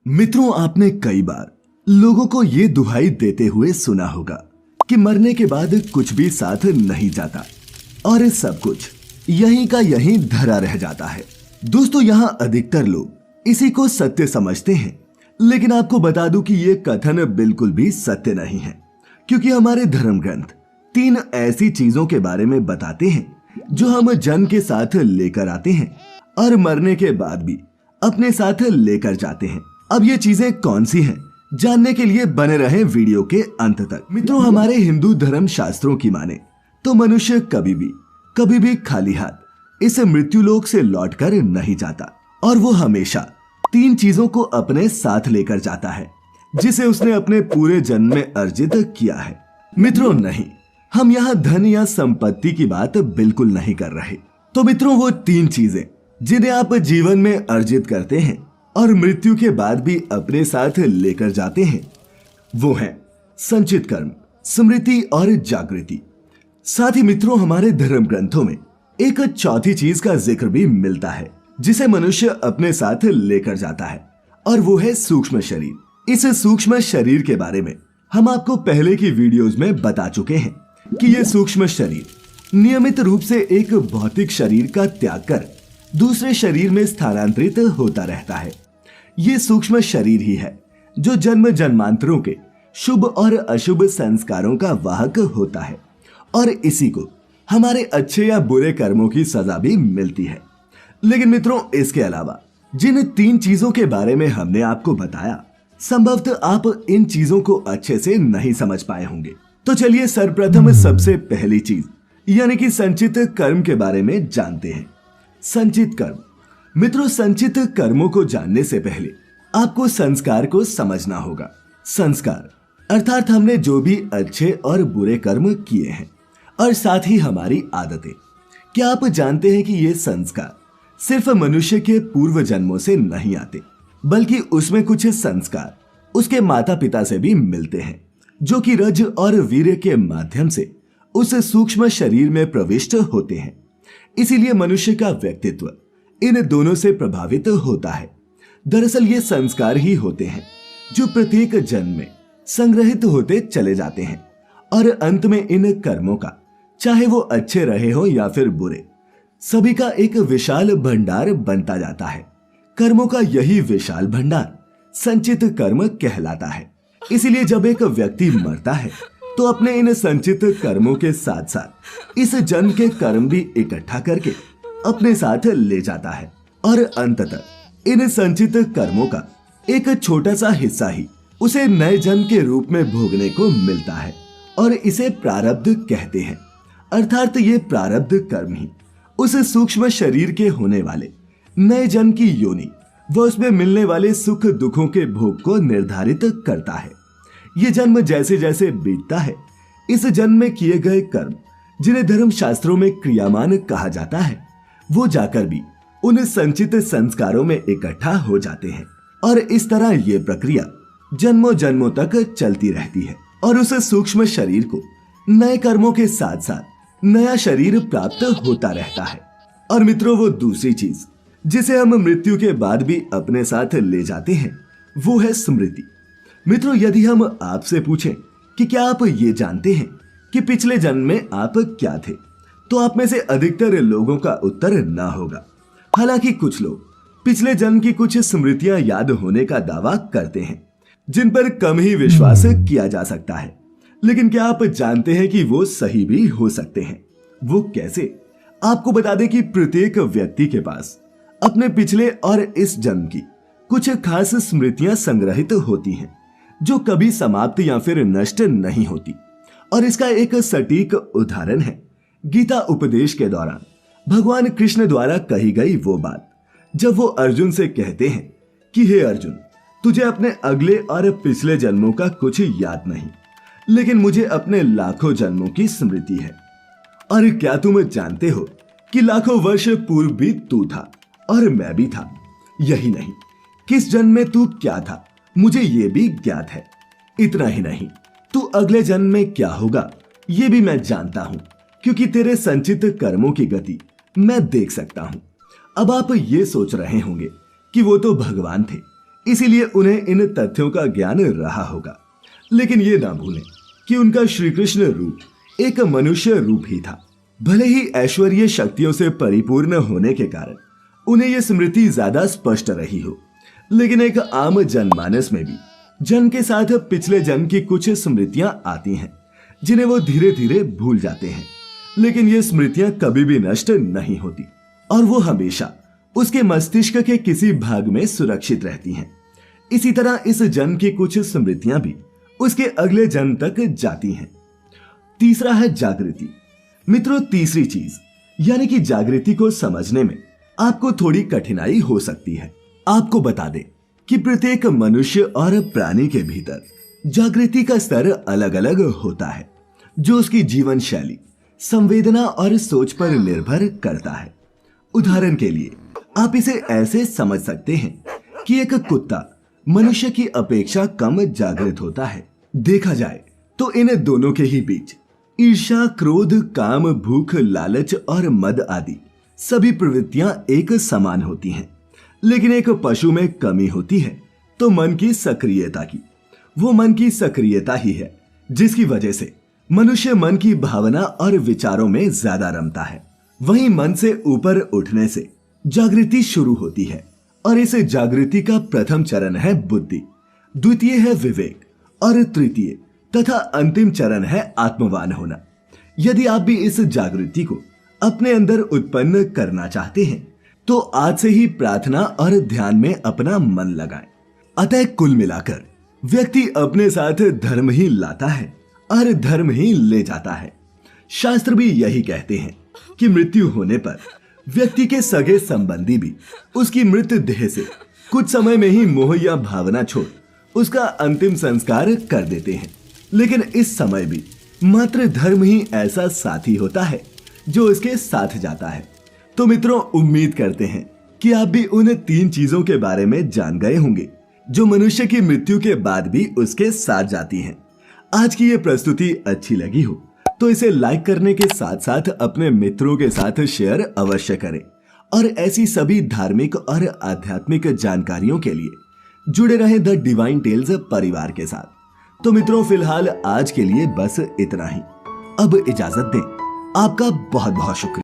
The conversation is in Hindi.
मित्रों, आपने कई बार लोगों को ये दुहाई देते हुए सुना होगा कि मरने के बाद कुछ भी साथ नहीं जाता और सब कुछ यहीं का यहीं धरा रह जाता है। दोस्तों, यहाँ अधिकतर लोग इसी को सत्य समझते हैं, लेकिन आपको बता दूं कि ये कथन बिल्कुल भी सत्य नहीं है, क्योंकि हमारे धर्म ग्रंथ 3 ऐसी चीजों के बारे में बताते हैं जो हम जन्म के साथ लेकर आते हैं और मरने के बाद भी अपने साथ लेकर जाते हैं। अब ये चीजें कौन सी हैं, जानने के लिए बने रहे वीडियो के अंत तक। मित्रों, हमारे हिंदू धर्म शास्त्रों की माने तो मनुष्य कभी भी खाली हाथ इस मृत्यु लोक से लौटकर नहीं जाता और वो हमेशा 3 चीजों को अपने साथ लेकर जाता है जिसे उसने अपने पूरे जन्म में अर्जित किया है। मित्रों, नहीं, हम यहाँ धन या संपत्ति की बात बिल्कुल नहीं कर रहे। तो मित्रों, वो 3 चीजें जिन्हें आप जीवन में अर्जित करते हैं और मृत्यु के बाद भी अपने साथ लेकर जाते हैं, वो है संचित कर्म, स्मृति और जागृति। साथ ही मित्रों, हमारे धर्म ग्रंथों में एक चौथी चीज का जिक्र भी मिलता है जिसे मनुष्य अपने साथ लेकर जाता है, और वो है सूक्ष्म शरीर। इस सूक्ष्म शरीर के बारे में हम आपको पहले की वीडियोस में बता चुके हैं कि ये सूक्ष्म शरीर नियमित रूप से एक भौतिक शरीर का त्याग कर दूसरे शरीर में स्थानांतरित होता रहता है। ये सूक्ष्म शरीर ही है जो जन्म जन्मांतरों के शुभ और अशुभ संस्कारों का वाहक होता है, और इसी को हमारे अच्छे या बुरे कर्मों की सजा भी मिलती है। लेकिन मित्रों, इसके अलावा जिन 3 चीजों के बारे में हमने आपको बताया, संभवतः आप इन चीजों को अच्छे से नहीं समझ पाए होंगे। तो चलिए सर्वप्रथम सबसे पहली चीज यानी कि संचित कर्म के बारे में जानते हैं। संचित कर्म। मित्रों, संचित कर्मों को जानने से पहले आपको संस्कार को समझना होगा। संस्कार अर्थात हमने जो भी अच्छे और बुरे कर्म किए हैं, और साथ ही हमारी आदतें। क्या आप जानते हैं कि ये संस्कार सिर्फ मनुष्य के पूर्व जन्मों से नहीं आते, बल्कि उसमें कुछ संस्कार उसके माता पिता से भी मिलते हैं, जो कि रज और वीर्य के माध्यम से उस सूक्ष्म शरीर में प्रविष्ट होते हैं। इसीलिए मनुष्य का व्यक्तित्व इन दोनों से प्रभावित होता है। दरअसल ये संस्कार ही होते हैं जो प्रत्येक जन्म में संग्रहित होते चले जाते हैं, और अंत में इन कर्मों का, चाहे वो अच्छे रहे हो या फिर बुरे, सभी का एक विशाल भंडार बनता जाता है। कर्मों का यही विशाल भंडार संचित कर्म कहलाता है। इसीलिए जब एक व्यक्ति मरता है तो अपने इन संचित कर्मों के साथ साथ इस जन्म के कर्म भी इकट्ठा करके अपने साथ ले जाता है, और अंततः इन संचित कर्मों का एक छोटा सा हिस्सा ही उसे नए जन्म के रूप में भोगने को मिलता है, और इसे प्रारब्ध कहते हैं। अर्थात ये प्रारब्ध कर्म ही उस सूक्ष्म शरीर के होने वाले नए जन्म की योनि व उसमें मिलने वाले सुख दुखों के भोग को निर्धारित करता है। ये जन्म जैसे जैसे बीतता है, इस जन्म में किए गए कर्म, जिन्हें धर्म शास्त्रों में क्रियामान कहा जाता है, वो जाकर भी उन संचित संस्कारों में इकट्ठा हो जाते हैं, और इस तरह ये प्रक्रिया जन्मों जन्मों तक चलती रहती है, और उस सूक्ष्म शरीर को नए कर्मों के साथ साथ नया शरीर प्राप्त होता रहता है। और मित्रों, वो दूसरी चीज जिसे हम मृत्यु के बाद भी अपने साथ ले जाते हैं, वो है स्मृति। मित्रों, यदि हम आपसे पूछें कि क्या आप ये जानते हैं कि पिछले जन्म में आप क्या थे, तो आप में से अधिकतर लोगों का उत्तर ना होगा। हालांकि कुछ लोग पिछले जन्म की कुछ स्मृतियां याद होने का दावा करते हैं, जिन पर कम ही विश्वास किया जा सकता है। लेकिन क्या आप जानते हैं कि वो सही भी हो सकते हैं? वो कैसे? आपको बता दें कि प्रत्येक व्यक्ति के पास अपने पिछले और इस जन्म की कुछ खास स्मृतियां संग्रहित होती हैं, जो कभी समाप्त या फिर नष्ट नहीं होती। और इसका एक सटीक उदाहरण है गीता उपदेश के दौरान भगवान कृष्ण द्वारा कही गई वो बात, जब वो अर्जुन से कहते हैं कि हे अर्जुन, तुझे अपने अगले और पिछले जन्मों का कुछ याद नहीं, लेकिन मुझे अपने लाखों जन्मों की स्मृति है। और क्या तुम जानते हो कि लाखों वर्ष पूर्व भी तू था और मैं भी था। यही नहीं, किस जन्म में तू क्या था मुझे ये भी ज्ञात है। इतना ही नहीं, तू अगले जन्म में क्या होगा ये भी मैं जानता हूं, क्योंकि तेरे संचित कर्मों की गति मैं देख सकता हूं। अब आप ये सोच रहे होंगे कि वो तो भगवान थे, इसीलिए उन्हें इन तथ्यों का ज्ञान रहा होगा। लेकिन ये ना भूलें कि उनका श्री कृष्ण रूप एक मनुष्य रूप ही था। भले ही ऐश्वर्य शक्तियों से परिपूर्ण होने के कारण उन्हें यह स्मृति ज्यादा स्पष्ट रही हो, लेकिन एक आम जनमानस में भी जन्म के साथ पिछले जन्म की कुछ स्मृतियां आती हैं जिन्हें वो धीरे धीरे भूल जाते हैं। लेकिन ये स्मृतियां कभी भी नष्ट नहीं होती और वो हमेशा उसके मस्तिष्क के किसी भाग में सुरक्षित रहती हैं। इसी तरह इस जन्म की कुछ स्मृतियां भी उसके अगले जन्म तक जाती हैं। तीसरा है जागृति। मित्रों, तीसरी चीज यानी कि जागृति को समझने में आपको थोड़ी कठिनाई हो सकती है। आपको बता दें कि प्रत्येक मनुष्य और प्राणी के भीतर जागृति का स्तर अलग अलग होता है, जो उसकी जीवन शैली, संवेदना और सोच पर निर्भर करता है। उदाहरण के लिए आप इसे ऐसे समझ सकते हैं कि एक कुत्ता मनुष्य की अपेक्षा कम जागृत होता है। देखा जाए तो इन दोनों के ही बीच ईर्ष्या, क्रोध, काम, भूख, लालच और मद आदि सभी प्रवृत्तियां एक समान होती हैं। लेकिन एक पशु में कमी होती है तो मन की सक्रियता की। वो मन की सक्रियता ही है जिसकी वजह से मनुष्य मन की भावना और विचारों में ज्यादा रमता है। वहीं मन से ऊपर उठने से जागृति शुरू होती है और इस जागृति का प्रथम चरण है बुद्धि, द्वितीय है विवेक और तृतीय तथा अंतिम चरण है आत्मवान होना। यदि आप भी इस जागृति को अपने अंदर उत्पन्न करना चाहते हैं तो आज से ही प्रार्थना और ध्यान में अपना मन लगाएं। अतः कुल मिलाकर व्यक्ति अपने साथ धर्म ही लाता है और धर्म ही ले जाता है। शास्त्र भी यही कहते हैं कि मृत्यु होने पर व्यक्ति के सगे संबंधी भी उसकी मृत देह से कुछ समय में ही मोह या भावना छोड़ उसका अंतिम संस्कार कर देते हैं। लेकिन इस समय भी मात्र धर्म ही ऐसा साथी होता है जो उसके साथ जाता है। तो मित्रों, उम्मीद करते हैं कि आप भी उन 3 चीजों के बारे में जान गए होंगे जो मनुष्य की मृत्यु के बाद भी उसके साथ जाती हैं। आज की ये प्रस्तुति अच्छी लगी हो तो इसे लाइक करने के साथ साथ अपने मित्रों के साथ शेयर अवश्य करें और ऐसी सभी धार्मिक और आध्यात्मिक जानकारियों के लिए जुड़े रहें द डिवाइन टेल्स परिवार के साथ। तो मित्रों, फिलहाल आज के लिए बस इतना ही। अब इजाजत दें। आपका बहुत बहुत शुक्रिया।